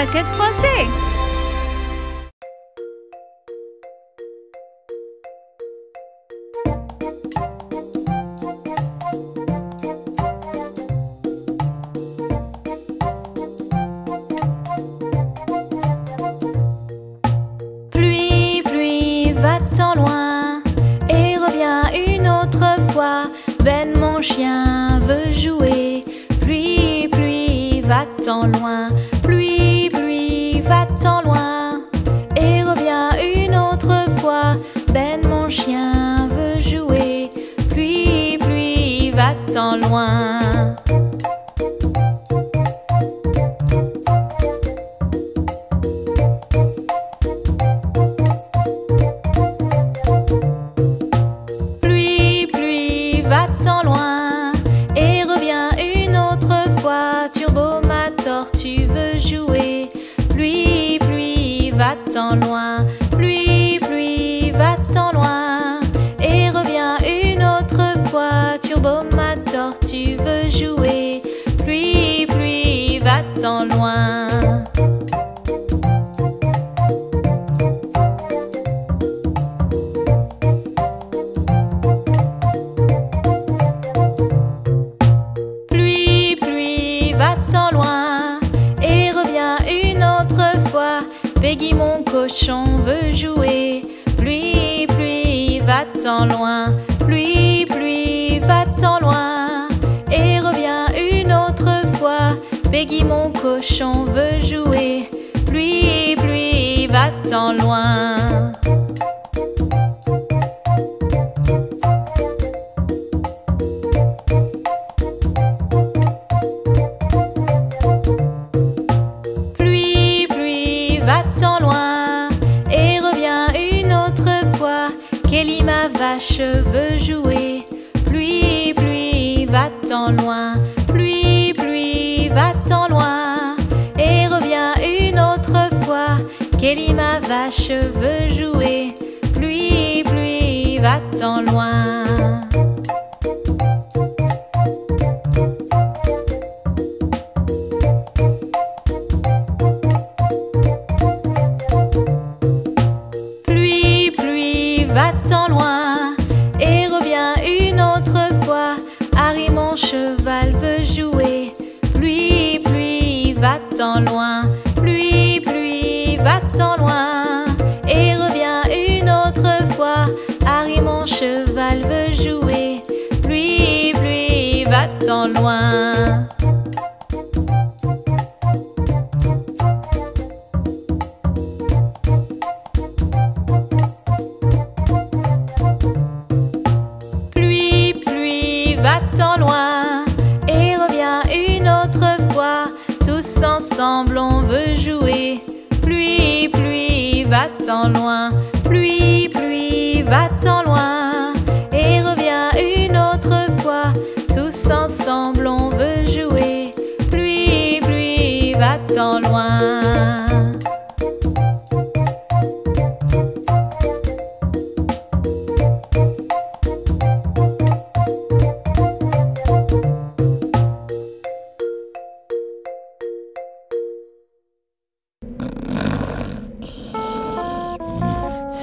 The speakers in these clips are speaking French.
claquettes froissées. Pluie, pluie, va-t'en loin et reviens une autre fois. Ben, mon chien veut jouer. Pluie, pluie, va-t'en loin. Pluie, pluie, va-t'en loin et reviens une autre fois. Ben, mon chien veut jouer. Pluie, pluie, va-t'en loin. Pluie, pluie, va-t'en loin et reviens une autre fois. Turbo, ma tortue veut jouer. Pluie, pluie, va-t'en loin. Pluie, pluie, va-t'en loin et reviens une autre fois. Turbo, ma tortue veut jouer. Pluie, pluie, va-t'en loin. Pluie, pluie, va-t'en loin et reviens une autre fois. Peggy, mon cochon veut jouer. Pluie, pluie, va-t'en loin. Pluie, pluie, va-t'en loin et reviens une autre fois. Peggy, mon cochon veut jouer. Pluie, pluie, va-t'en loin. Pluie, pluie, va-t'en loin et reviens une autre fois. Kelly, ma vache veut jouer. Pluie, pluie, va-t'en loin. Pluie, pluie, va-t'en loin et reviens une autre fois. Kelly, ma vache veut jouer. Pluie, pluie, va-t'en loin. Pluie, pluie, va-t'en loin et reviens une autre fois. Harry, mon cheval veut jouer. Pluie, pluie, va-t'en loin. Pluie, pluie, va-t'en loin et reviens une autre fois. Harry, mon cheval veut jouer. Pluie, pluie, va-t'en loin. Pluie, pluie, va-t'en loin et reviens une autre fois. Tous ensemble on veut jouer. Pluie, pluie, va-t'en loin. Pluie, pluie, va-t'en loin et reviens une autre fois. Tous ensemble on veut jouer. Pluie, pluie, va-t'en loin.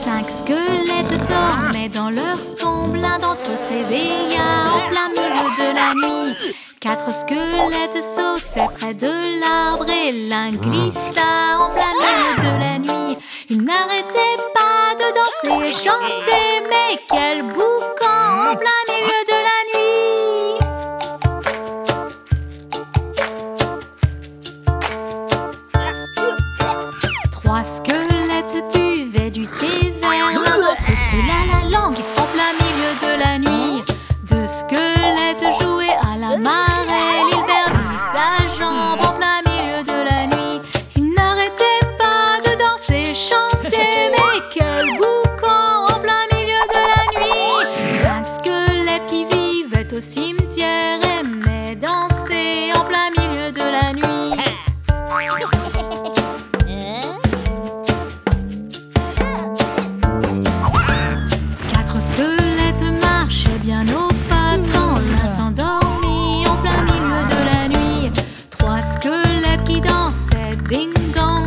Cinq squelettes dormaient dans leur tombe. L'un d'entre eux se réveilla en plein milieu de la nuit. Quatre squelettes sautaient près de l'arbre et l'un glissa en plein milieu de la nuit. Il n'arrêtait pas de danser et chanter, mais quel boucan en plein milieu de la nuit! Trois squelettes buvaient du thé vert. L'un d'entre eux se brûla la langue en plein milieu de la nuit. Deux squelettes jouaient à la marelle. Il perdit sa jambe en plein milieu de la nuit. Il n'arrêtait pas de danser et chanter, mais quel boucan en plein milieu de la nuit! Cinq squelettes qui vivaient au cimetière aimaient danser en plein milieu de la nuit. Quatre squelettes marchaient bien au pas quand l'un s'endormit en plein milieu de la nuit. Trois squelettes qui dansaient ding-dong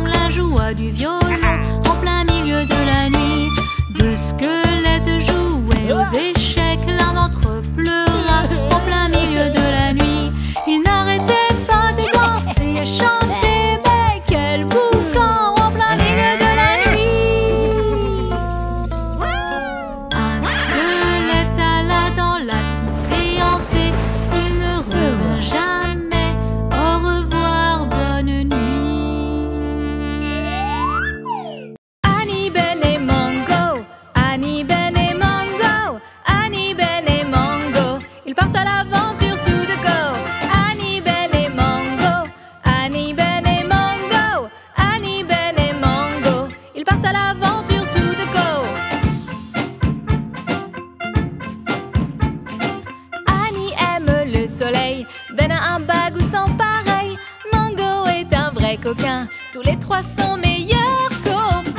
Ben a un bagou sans pareil. Mango est un vrai coquin. Tous les trois sont meilleurs copains.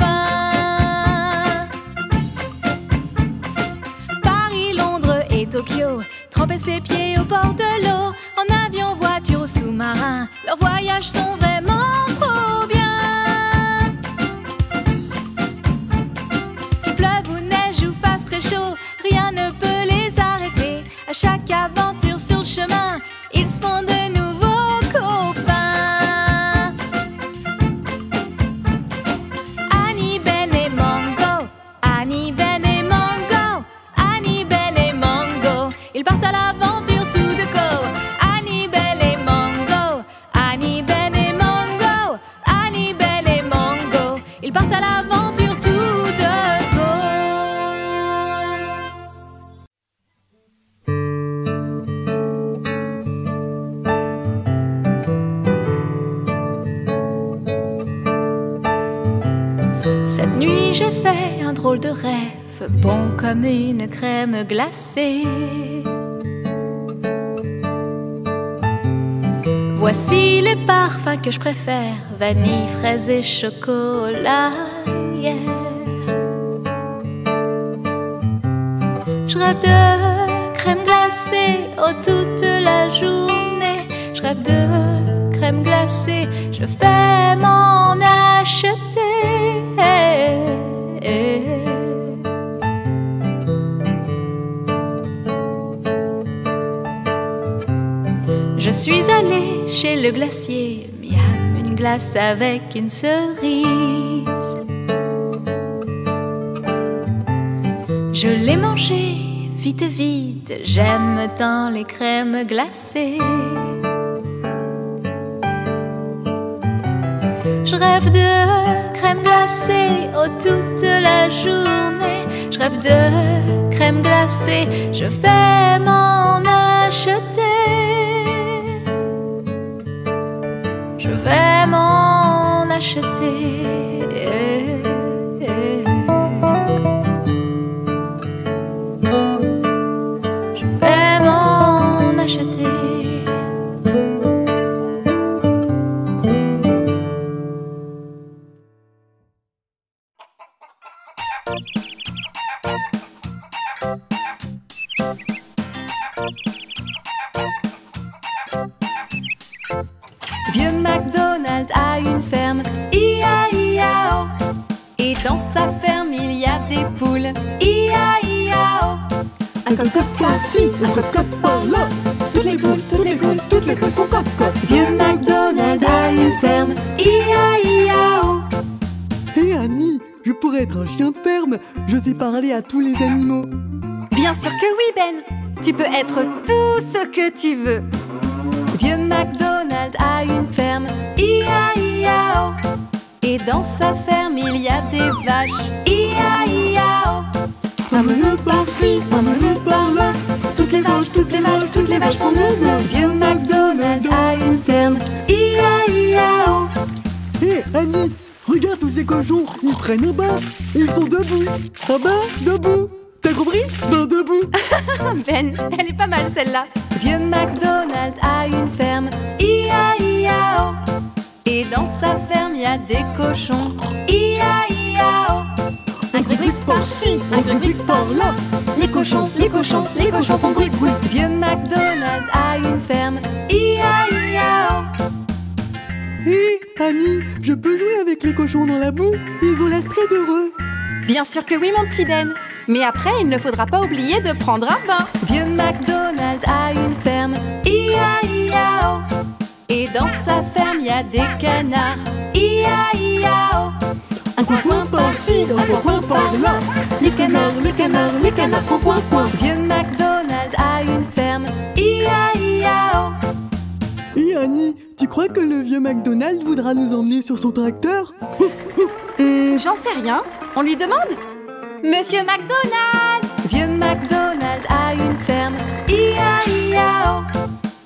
Paris, Londres et Tokyo, tremper ses pieds au bord de l'eau. En avion, voiture ou sous-marin, leurs voyages sont vraiment trop bien. Qu'il pleuve ou neige ou fasse très chaud, rien ne peut les arrêter. À chaque aventure sur le chemin, ils se font de nouveaux copains. Annie, Ben et Mango, Annie, Ben et Mango, Annie, Ben et Mango, ils partent à l'aventure tout de go. Annie, Ben et Mango, Annie, Ben et Mango, Annie, Ben et Mango, ils partent à l'aventure tout de go. Cette nuit j'ai fait un drôle de rêve, bon comme une crème glacée. Voici les parfums que je préfère, vanille, fraise et chocolat, yeah. Je rêve de crème glacée, oh toute la journée. Je rêve de crème glacée, je vais m'en acheter. Je suis allée chez le glacier, miam, une glace avec une cerise. Je l'ai mangée vite vite, j'aime tant les crèmes glacées. Je rêve de crème glacée, oh toute la journée. Je rêve de crème glacée, je vais m'en acheter. Je vais m'en acheter. Je vais m'en acheter. Vieux McDonald a une ferme, I-A-I-A-O. Et dans sa ferme il y a des poules, I-A-I-A-O. Un coq par-ci, un coq par-là. Toutes les poules, toutes les poules, toutes les poules font coq-coq. Vieux McDonald a une ferme, I-A-I-A-O. Hé Annie, je pourrais être un chien de ferme. Je sais parler à tous les animaux. Bien sûr que oui, Ben. Tu peux être tout ce que tu veux. Vieux McDonald a une ferme, I-A-I-A-O. Et dans sa ferme il y a des vaches, I-A-I-A-O. Un menu par-ci, un menu par-là. Toutes les vaches, toutes les vaches, toutes les vaches font menu. Vieux McDonald a une ferme, I-A-I-A-O. Hé Annie, regarde tous ces cochons, ils prennent un bain. Ils sont debout. Un bain, debout. T'as compris? Bain debout. Ben, elle est pas mal celle-là. Vieux McDonald a une ferme, I-A-I-A-O. Et dans sa ferme il y a des cochons, I-A-I-A-O. Un bruit par-ci, un bruit par-là. Les cochons, les cochons, les cochons font bruit, bruit. Vieux McDonald a une ferme, I-A-I-A-O. Hé Annie, je peux jouer avec les cochons dans la boue? Ils ont l'air très heureux. Bien sûr que oui, mon petit Ben. Mais après, il ne faudra pas oublier de prendre un bain. Vieux McDonald a une ferme, I-A-I-A-O. Et dans sa ferme il y a des canards, I-A-I-A-O. Un coin par-ci, un coin par-là. Les canards, les canards, les canards font coin coin. Vieux McDonald a une ferme, I-A-I-A-O. Hé Annie, tu crois que le vieux McDonald voudra nous emmener sur son tracteur? J'en sais rien. On lui demande? Monsieur McDonald! Vieux McDonald a une ferme, I-A-I-A-O.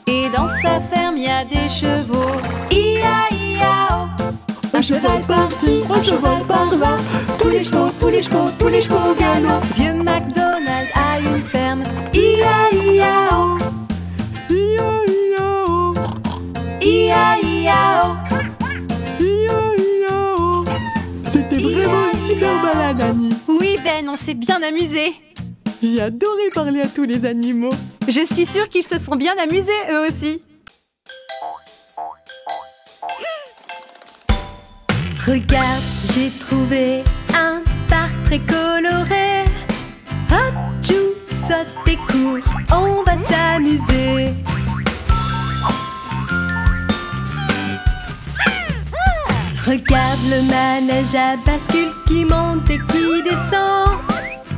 Et dans sa ferme il y a des chevaux, I-A-I-A-O. Un cheval par-ci, un cheval par-là. Tous les chevaux, tous les chevaux, tous les chevaux au galop. Vieux McDonald a une ferme, I-A-I-A-O. I-A-I-A-O. Steven, on s'est bien amusé. J'ai adoré parler à tous les animaux. Je suis sûre qu'ils se sont bien amusés, eux aussi. Regarde, j'ai trouvé un parc très coloré. Hop, joue, saute et cours, on va s'amuser. Regarde le manège à bascule qui monte et qui descend.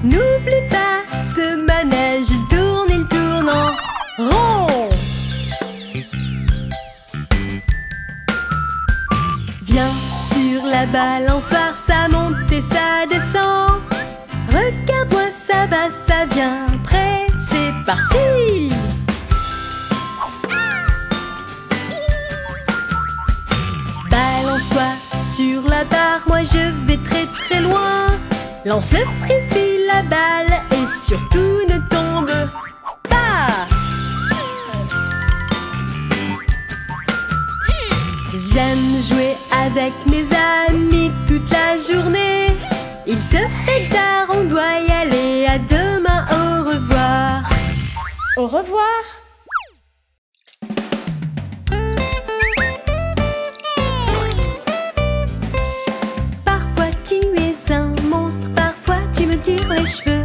N'oublie pas, ce manège, il tourne en rond. Viens sur la balançoire, ça monte et ça descend. Regarde-moi, ça va, ça vient, prêt, c'est parti! Balance-toi sur la barre, moi je vais très très loin. Lance le frisbee, la balle et surtout ne tombe pas. J'aime jouer avec mes amis toute la journée. Il se fait tard, on doit y aller. À demain, au revoir. Au revoir. Parfois tu es un monstre, parfois tu me tires les cheveux.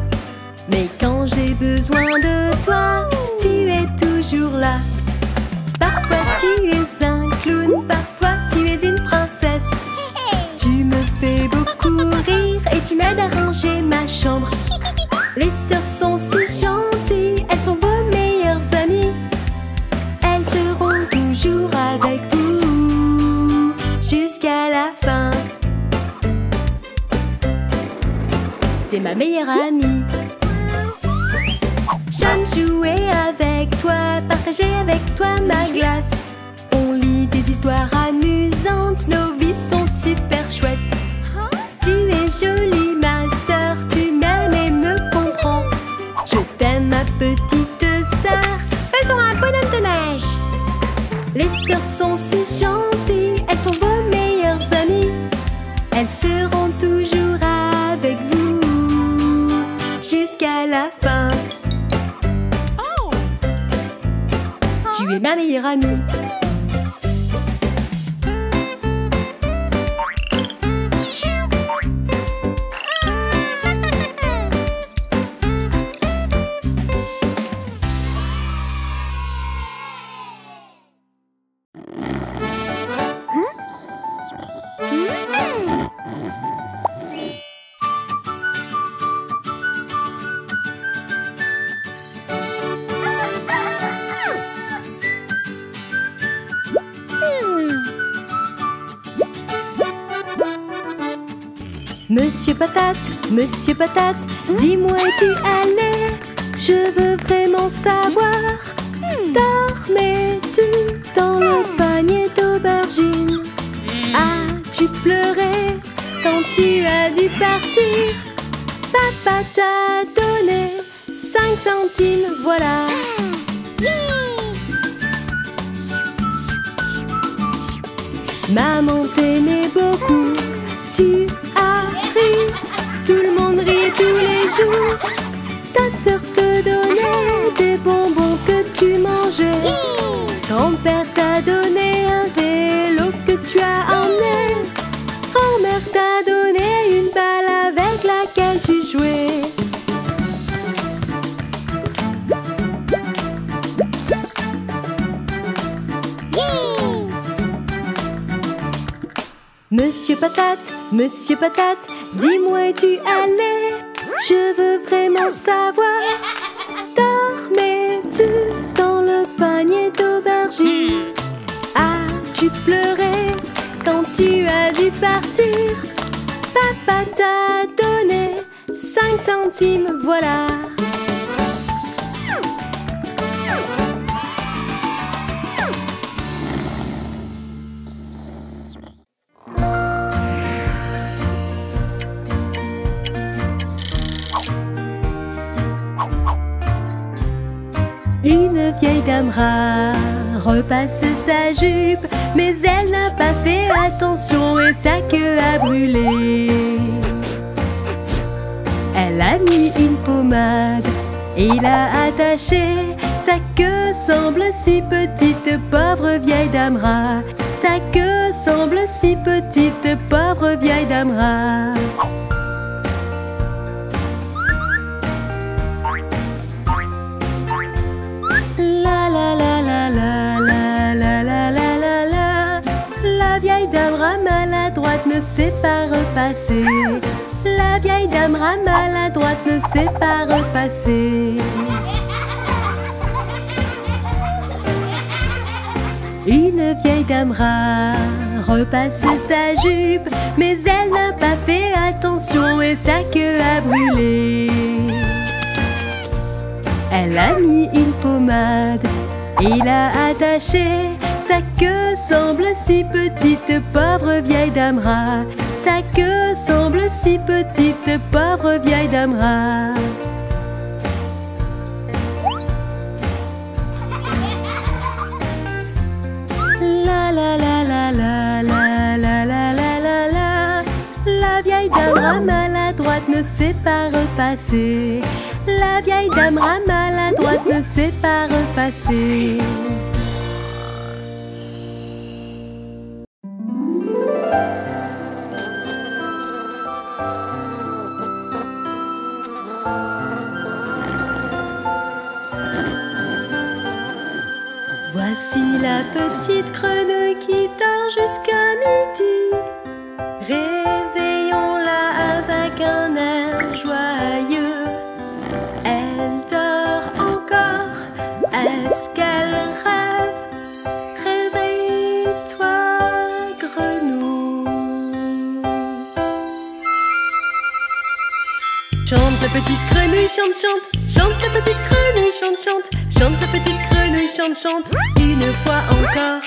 Mais quand j'ai besoin de toi, tu es toujours là. Parfois tu es un clown, parfois tu es une princesse. Tu me fais beaucoup rire et tu m'aides à ranger ma chambre. Les sœurs sont si gentilles, elles sont vos meilleures amies. Elles seront toujours avec vous jusqu'à la fin. T'es ma meilleure amie. J'aime jouer avec toi, partager avec toi ma glace. On lit des histoires amusantes, nos vies sont super chouettes. Tu es jolie ma sœur, tu m'aimes et me comprends. Je t'aime ma petite sœur, faisons un bonhomme de neige. Les sœurs sont si gentilles, elles sont vos meilleures amies. Elles seront toujours avec vous jusqu'à la fin. Tu es ma meilleure amie. Monsieur Patate, dis-moi où tu allais. Je veux vraiment savoir. Dormais-tu dans le panier d'aubergine? As-tu pleuré quand tu as dû partir? Papa t'a donné 5 centimes, voilà. Maman t'aimait beaucoup, tu as ri. Tout le monde rit tous les jours. Ta sœur te donnait des bonbons que tu mangeais. Grand-père t'a donné un vélo que tu as emmené. Grand-mère t'a donné une balle avec laquelle tu jouais. Monsieur Patate, dis-moi où tu allais. Je veux vraiment savoir. Dormais-tu dans le panier d'aubergine? As-tu pleuré quand tu as dû partir? Papa t'a donné 5 centimes, voilà. Une vieille dame rare repasse sa jupe, mais elle n'a pas fait attention et sa queue a brûlé. Elle a mis une pommade et l'a attachée. Sa queue semble si petite, pauvre vieille dame rat. Sa queue semble si petite, pauvre vieille dame rat. La la la la la la la la la la la. La vieille dame rat maladroite ne sait pas repasser. La vieille dame rat maladroite ne sait pas repasser. Une vieille dame rat repasse sa jupe, mais elle n'a pas fait attention et sa queue a brûlé. Elle a mis une pommade et l'a attachée. Sa queue semble si petite, pauvre vieille dame rat. Sa queue semble si petite, pauvre vieille dame rat. La la la la la la la la la la la. La vieille dame rat maladroite ne sait pas repasser. La vieille dame rat maladroite ne sait pas repasser. Voici la petite grenouille qui dort jusqu'à midi. Réveillons-la avec un air joyeux. Elle dort encore, est-ce qu'elle rêve? Réveille-toi, grenouille. Chante la petite grenouille, chante, chante. Chante la petite grenouille, chante, chante. Chante la petite grenouille, chante, chante. Une fois encore.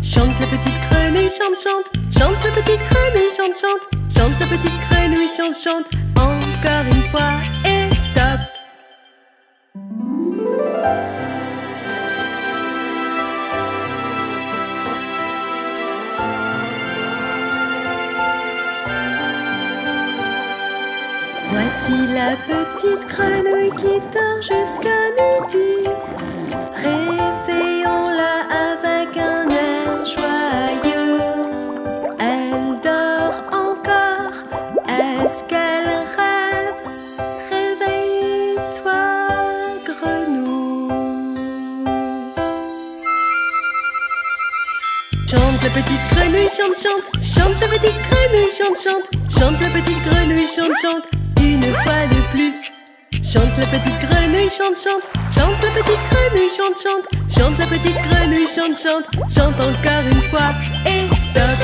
Chante la petite grenouille, chante, chante. Chante la petite grenouille, chante, chante. Chante la petite grenouille, chante, chante. Encore une fois et stop. Voici la petite grenouille qui dort jusqu'à midi. Réveillons-la avec un air joyeux. Elle dort encore, est-ce qu'elle rêve? Réveille-toi, grenouille. Chante la petite grenouille, chante, chante. Chante la petite grenouille, chante, chante. Chante la petite grenouille, chante, chante. Une fois de plus. Chante la petite grenouille, chante, chante. Chante la petite grenouille, chante, chante. Chante la petite grenouille, chante, chante. Chante encore une fois et stop.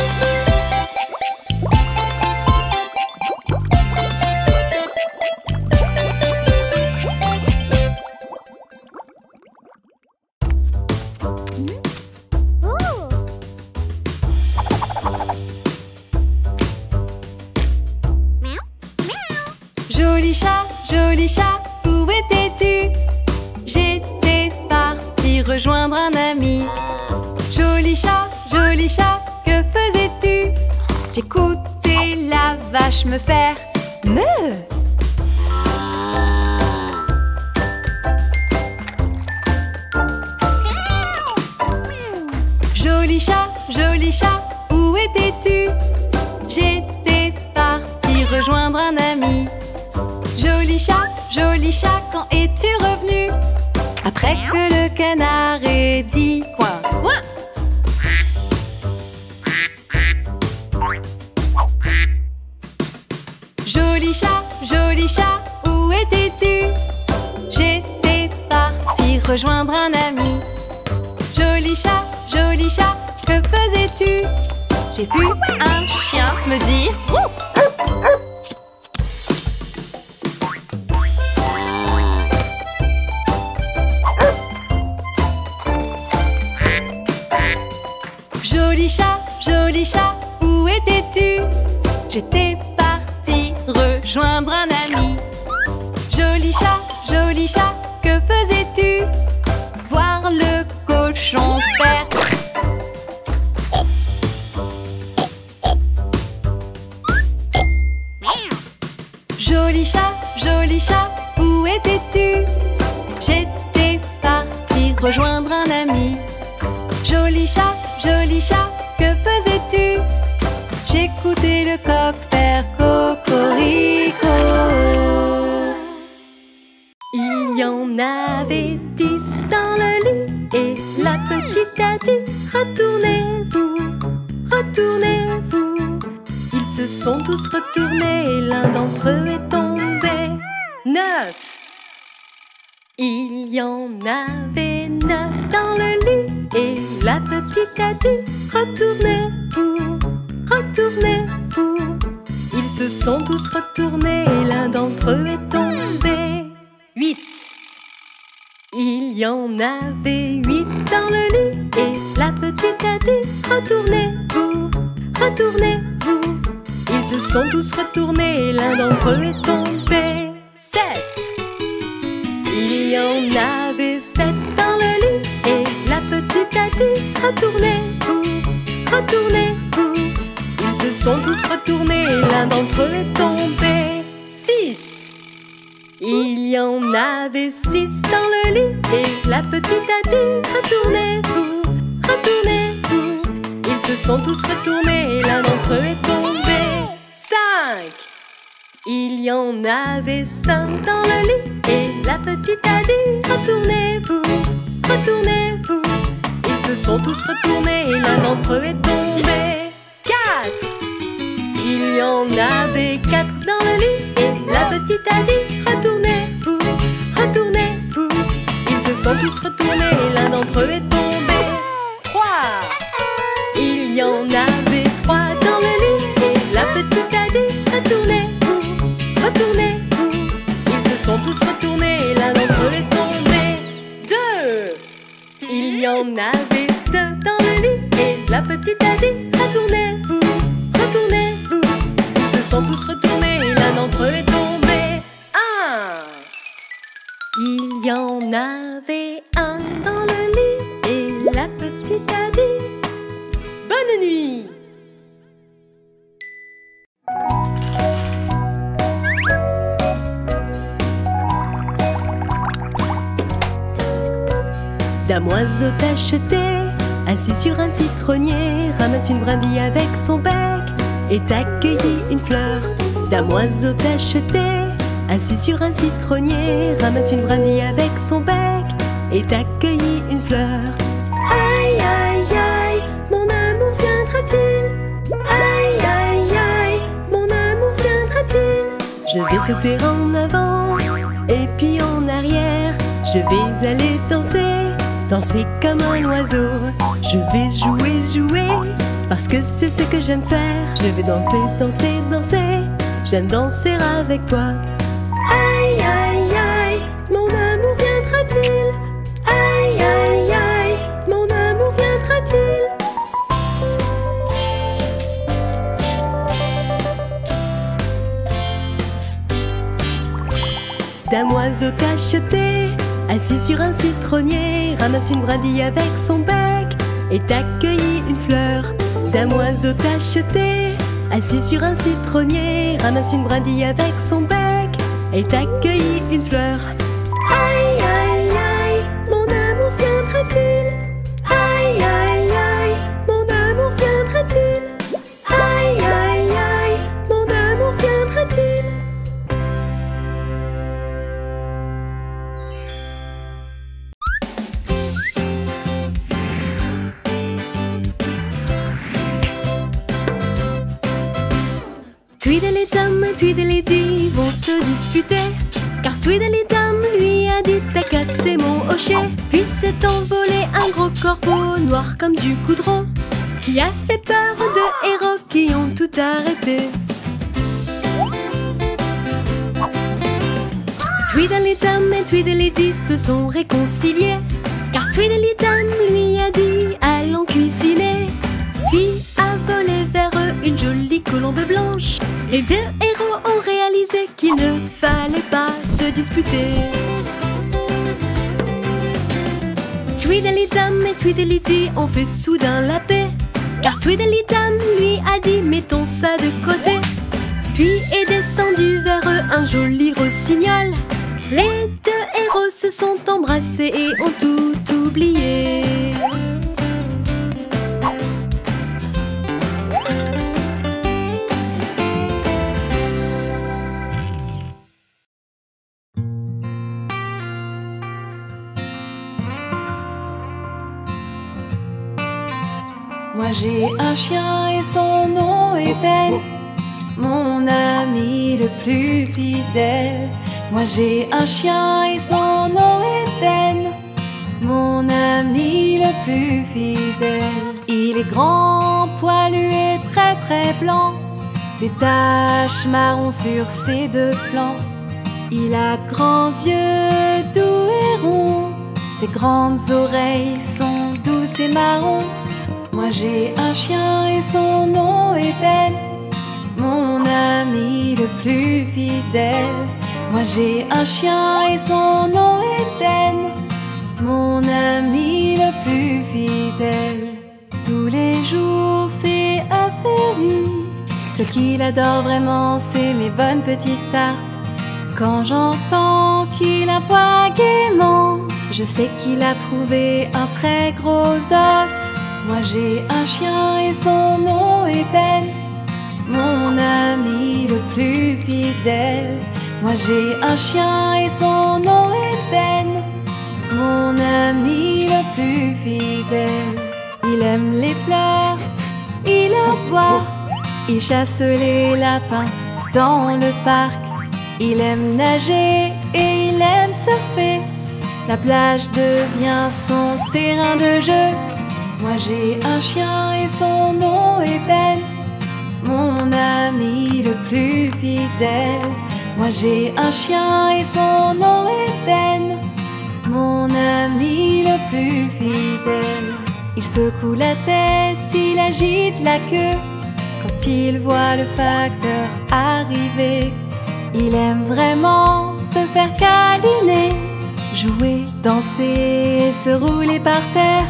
Joli chat, où étais-tu? J'étais partie rejoindre un ami. Joli chat, que faisais-tu? J'écoutais la vache me faire meuh. Joli chat, où étais-tu? J'étais partie rejoindre un ami. Joli chat, quand es-tu revenu? Après que le canard ait dit coin, coin. Joli chat, où étais-tu? J'étais partie rejoindre un ami. Joli chat, que faisais-tu? J'ai vu un chien me dire Joli chat, où étais-tu? J'étais partie rejoindre un ami. Joli chat, que faisais-tu? Voir le cochon faire. rejoindre un ami. Joli chat, que faisais-tu? J'écoutais le coq faire cocorico. Il y en avait 10 dans le lit et la petite a dit retournez-vous, retournez-vous. Ils se sont tous retournés et l'un d'entre eux est tombé. 9. Il y en avait 9 dans le lit et la petite a dit retournez-vous, retournez-vous. Ils se sont tous retournés et l'un d'entre eux est tombé. 8. Il y en avait 8 dans le lit et la petite a dit retournez-vous, retournez-vous. Ils se sont tous retournés et l'un d'entre eux est tombé. 7. Il y en avait 7 dans le lit et la petite a dit retournez-vous, retournez-vous. Ils se sont tous retournés et l'un d'entre eux est tombé. 6. Il y en avait 6 dans le lit et la petite a dit retournez-vous, retournez-vous. Ils se sont tous retournés et l'un d'entre eux est tombé. 5. Il y en avait 5 dans le lit et la petite a dit retournez-vous, retournez-vous. Ils se sont tous retournés et l'un d'entre eux est tombé. 4. Il y en avait 4 dans le lit et la petite a dit retournez-vous, retournez-vous. Ils se sont tous retournés et l'un d'entre eux est tombé. 3. Il y en avait 3 dans le lit et la petite a dit retournez-vous, retournez-vous. Ils se sont tous retournés et l'un d'entre eux est tombé. 2. Il y en avait 2 dans le lit et la petite a dit retournez-vous, retournez-vous. Ils se sont tous retournés et l'un d'entre eux est tombé. 1. Il y en avait 1 dans le lit et la petite a dit bonne nuit. Dame oiseau tacheté, assis sur un citronnier, ramasse une brindille avec son bec et t'accueillit une fleur. Dame oiseau tacheté, assis sur un citronnier, ramasse une brindille avec son bec et t'accueillit une fleur. Aïe aïe aïe, mon amour viendra-t-il? Aïe aïe aïe, mon amour viendra-t-il? Je vais sauter en avant et puis en arrière, je vais aller danser, danser comme un oiseau. Je vais jouer, jouer, parce que c'est ce que j'aime faire. Je vais danser, danser, danser, j'aime danser avec toi. Aïe aïe aïe, mon amour viendra-t-il? Aïe aïe aïe, mon amour viendra-t-il? Dame oiseau tacheté, assis sur un citronnier, ramasse une brindille avec son bec et t'accueillit une fleur. Dame oiseau tacheté, assis sur un citronnier, ramasse une brindille avec son bec et t'accueillit une fleur. Aïe aïe aïe, mon amour viendra-t-il? Aïe aïe aïe, mon amour viendra-t-il? Aïe aïe aïe, mon amour viendra-t-il? Tweedledum et Tweedledee vont se disputer, car Tweedledum lui a dit t'as cassé mon hochet. Puis s'est envolé un gros corbeau noir comme du goudron, qui a fait peur aux deux héros qui ont tout arrêté. Tweedledum et Tweedledee se sont réconciliés, car Tweedledum lui a dit allons cuisiner. Puis a volé vers eux une jolie colombe blanche. Les deux héros ont réalisé qu'il ne fallait pas se disputer. Tweedledum et Tweedledee ont fait soudain la paix, car Tweedledum lui a dit mettons ça de côté. Puis est descendu vers eux un joli rossignol. Les deux héros se sont embrassés et ont tout oublier. Moi j'ai un chien et son nom est Ben, mon ami le plus fidèle. Moi j'ai un chien et son nom est Ben, mon ami le plus fidèle. Il est grand, poilu et très très blanc, des taches marron sur ses deux flancs. Il a de grands yeux doux et ronds, ses grandes oreilles sont douces et marron. Moi j'ai un chien et son nom est Ben, mon ami le plus fidèle. Moi j'ai un chien et son nom est Ben, mon ami le plus fidèle. Tous les jours c'est affairé, ce qu'il adore vraiment c'est mes bonnes petites tartes. Quand j'entends qu'il aboie gaiement, je sais qu'il a trouvé un très gros os. Moi j'ai un chien et son nom est Ben, mon ami le plus fidèle. Moi j'ai un chien et son nom est Ben, mon ami le plus fidèle. Il aime les fleurs, il aboie, il chasse les lapins dans le parc. Il aime nager et il aime surfer, la plage devient son terrain de jeu. Moi j'ai un chien et son nom est Ben, mon ami le plus fidèle. Moi j'ai un chien et son nom est Ben, mon ami le plus fidèle. Il secoue la tête, il agite la queue quand il voit le facteur arriver. Il aime vraiment se faire câliner, jouer, danser, se rouler par terre.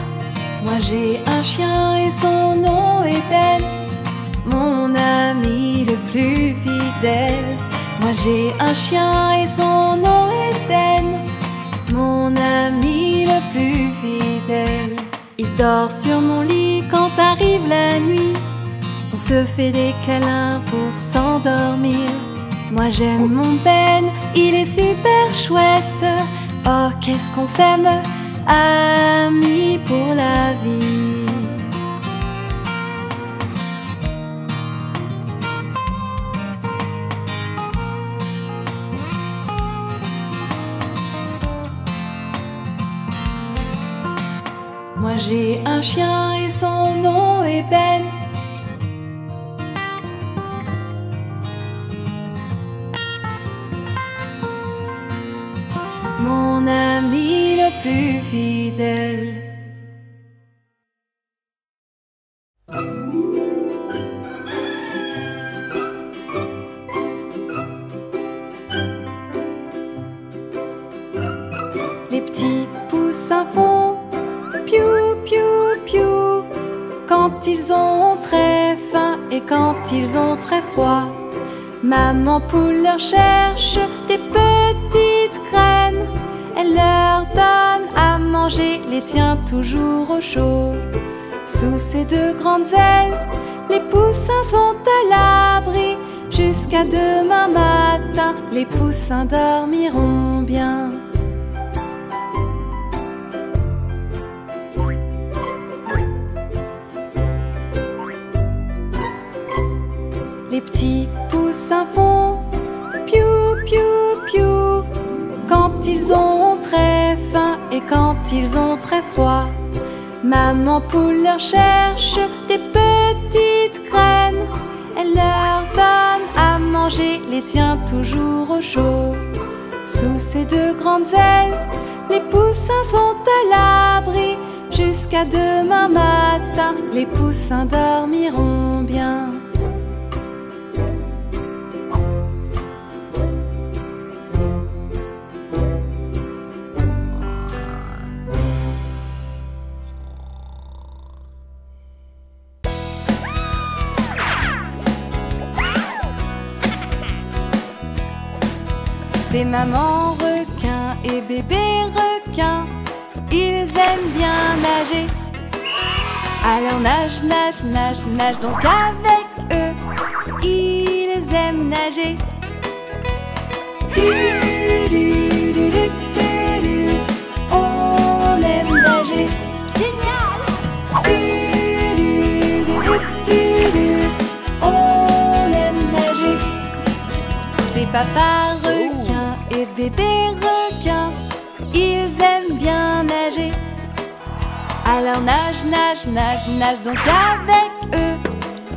Moi j'ai un chien et son nom est Ben, mon ami le plus fidèle. Moi j'ai un chien et son nom est Ben, mon ami le plus fidèle. Il dort sur mon lit quand arrive la nuit, on se fait des câlins pour s'endormir. Moi j'aime mon Ben, il est super chouette. Oh qu'est-ce qu'on s'aime, amis pour la vie. Moi j'ai un chien et son nom est Ben, mon ami le plus fidèle. Les petits poussins font piou piou piou quand ils ont très faim et quand ils ont très froid. Maman poule leur cherche des petites graines, elle leur donne à manger, les tient toujours au chaud. Sous ses deux grandes ailes, les poussins sont à l'abri. Jusqu'à demain matin, les poussins dormiront bien. Les petits poussins font piou piou piou quand ils ont très faim et quand ils ont très froid. Maman poule leur cherche des petites graines, elle leur donne à manger, les tient toujours au chaud. Sous ses deux grandes ailes, les poussins sont à l'abri. Jusqu'à demain matin, les poussins dormiront bien. C'est maman requin et bébé requin, ils aiment Alors nage, nage, nage, nage donc avec eux. Ils aiment nager. On aime nager. Génial! On aime nager. C'est papa requin et bébé requin. Ils aiment bien nager. Alors nage, nage, nage, nage donc avec eux.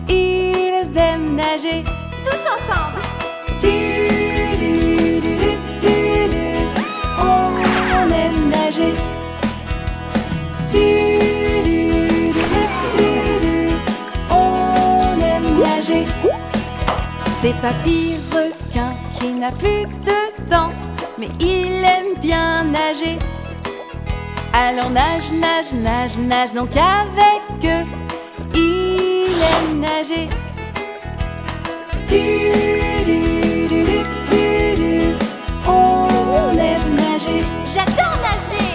Ils aiment nager. Tous ensemble! On aime nager. On aime nager. C'est papy requin qui n'a plus de dents, mais il aime bien nager. Alors nage, nage, nage, nage donc avec eux. Il aime nager. On aime nager. J'adore nager!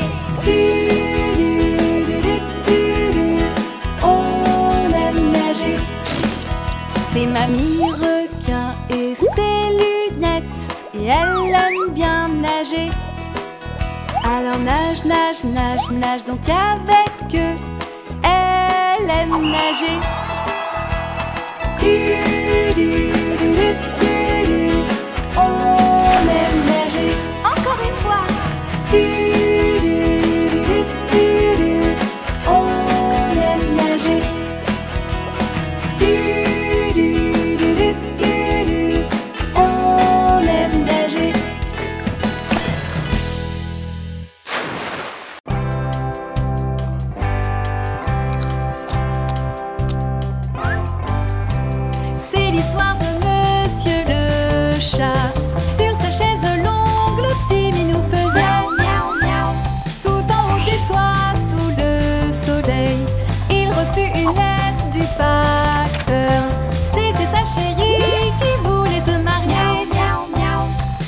On aime nager. C'est mamie requin et ses lunettes, et elle aime bien nager. Alors nage, nage, nage, nage donc avec eux. Elle aime nager. On aime nager. Encore une fois! On aime nager. On aime nager. C'est l'histoire de Monsieur le chat. Sur sa chaise longue, le petit minou faisait miaou miaou. Tout en haut du toit, sous le soleil, il reçut une lettre du facteur. C'était sa chérie qui voulait se marier. Miaou miaou.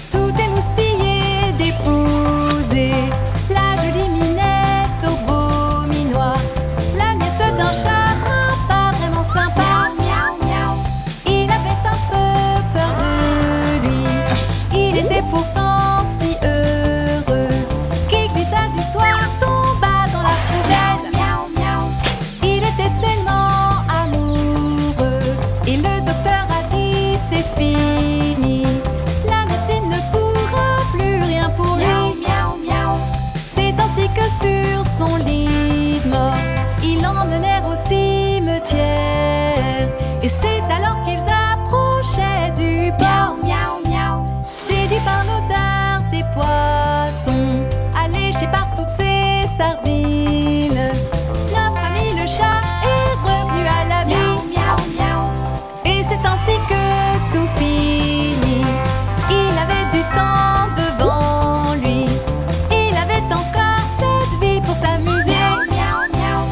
Tout émoustillé d'épouser la jolie Minette au beau minois, la nièce d'un chat pas vraiment sympa. Il avait un peu peur de lui. Il était pourtant si heureux qu'il glissa du toit, tomba dans la poubelle. Miaou, miaou. Il était tellement amoureux. Et le docteur a dit c'est fini. La médecine ne pourra plus rien pour lui. Miaou, miaou. C'est ainsi que sur son lit de mort, ils l'emmenèrent au cimetière. Et c'est alors qu'ils approchaient du port. Miaou, miaou. Séduit par l'odeur des poissons, alléché par toutes ces sardines, notre ami le chat est revenu à la vie. Miaou, miaou. Et c'est ainsi que tout finit. Il avait du temps devant lui. Il avait encore cette vie pour s'amuser. Miaou, miaou.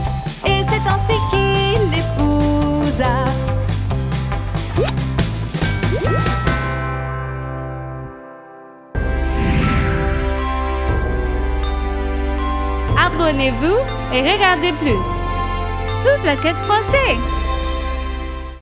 Et c'est ainsi qu'il l'épousa. Abonnez-vous et regardez plus. Toute la quête français.